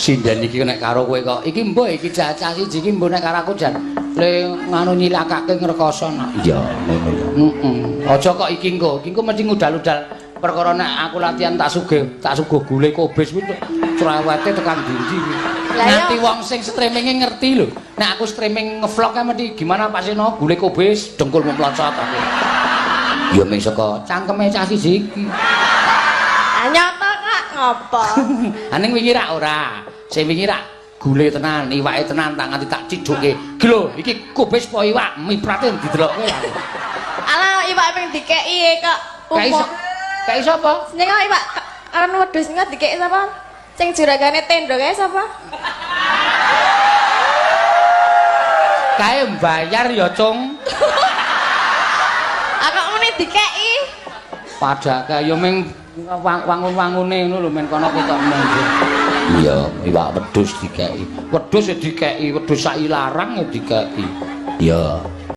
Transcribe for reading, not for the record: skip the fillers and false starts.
Sinden iki nek karo kowe kok iki mbok iki cacah siji iki mbok nek karo aku jan le nganu nyilakake ngrekoso nak. Iya ngono ya. Aja kok iki engko mesti ngudal-udal perkara nek aku latihan tak sugih gule kobes kuwi cerewete tekan ndi iki. Nanti wong sing streaminge ngerti lho. Nek aku streaming ngevlog kan mesti gimana Pak Seno gule kobes dengkul memplocot aku. Ya mung saka cangkeme cah siji iki. Nyata Kak ngopo? Aning wingi rak ora. Sing wingi rak gule tenan, iwake tenan tak nganti tak ciduke. Iki lho, iki kubis po iwak, miprate didelokke aku. Alah iwak ping dikeki kok. Kayak sapa? Ning iwak kan wedhus ning dikeki sapa? Sing juragane tenda kae sapa? Kae mbayar ya, Cung. Aku muni dikeki. Padake ya ming wangun-wangune ngono lho men kono ketok men. Iya, iwak wedhus dikeki. Wedhus ya dikeki, wedhus sak ilarang ya dikeki. Iya.